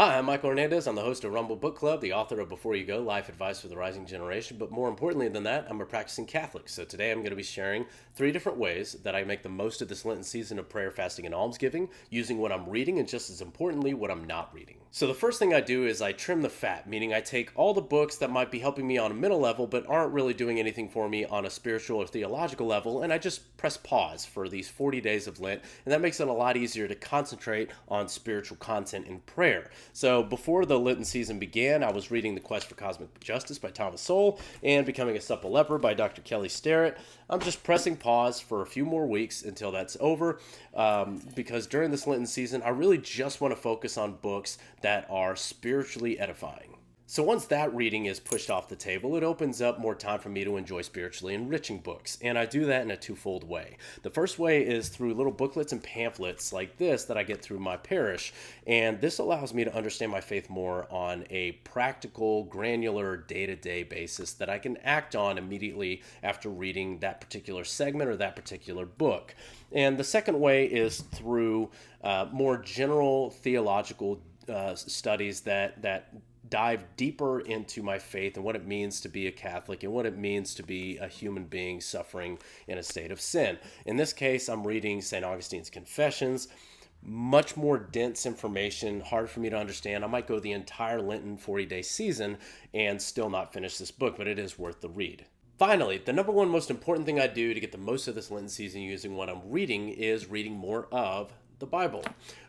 Hi, I'm Michael Hernandez. I'm the host of Rumble Book Club, the author of Before You Go, Life Advice for the Rising Generation. But more importantly than that, I'm a practicing Catholic. So today I'm going to be sharing 3 different ways that I make the most of this Lenten season of prayer, fasting, and almsgiving, using what I'm reading and just as importantly, what I'm not reading. So the first thing I do is I trim the fat, meaning I take all the books that might be helping me on a mental level but aren't really doing anything for me on a spiritual or theological level, and I just press pause for these 40 days of Lent, and that makes it a lot easier to concentrate on spiritual content in prayer. So before the Lenten season began, I was reading The Quest for Cosmic Justice by Thomas Sowell and Becoming a Supple Leper by Dr. Kelly Starrett. I'm just pressing pause for a few more weeks until that's over, because during this Lenten season, I really just want to focus on books that are spiritually edifying. So once that reading is pushed off the table, it opens up more time for me to enjoy spiritually enriching books. And I do that in a twofold way. The first way is through little booklets and pamphlets like this that I get through my parish. And this allows me to understand my faith more on a practical, granular, day-to-day basis that I can act on immediately after reading that particular segment or that particular book. And the second way is through more general theological studies that dive deeper into my faith and what it means to be a Catholic and what it means to be a human being suffering in a state of sin. In this case, I'm reading St. Augustine's Confessions. Much more dense information, hard for me to understand. I might go the entire Lenten 40-day season and still not finish this book, but it is worth the read. Finally, the number one most important thing I do to get the most of this Lenten season using what I'm reading is reading more of the Bible.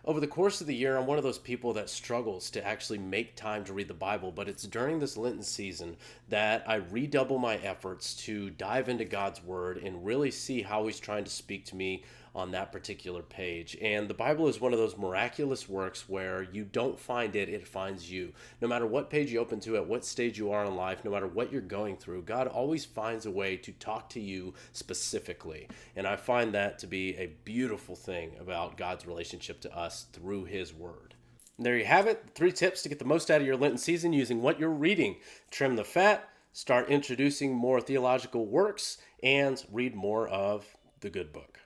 Over the course of the year, I'm one of those people that struggles to actually make time to read the Bible, but it's during this Lenten season that I redouble my efforts to dive into God's Word and really see how He's trying to speak to me on that particular page. And the Bible is one of those miraculous works where you don't find it, it finds you. No matter what page you open to, at what stage you are in life, no matter what you're going through, God always finds a way to talk to you specifically. And I find that to be a beautiful thing about God's relationship to us through His Word. And there you have it, 3 tips to get the most out of your Lenten season using what you're reading. Trim the fat, start introducing more theological works, and read more of the good book.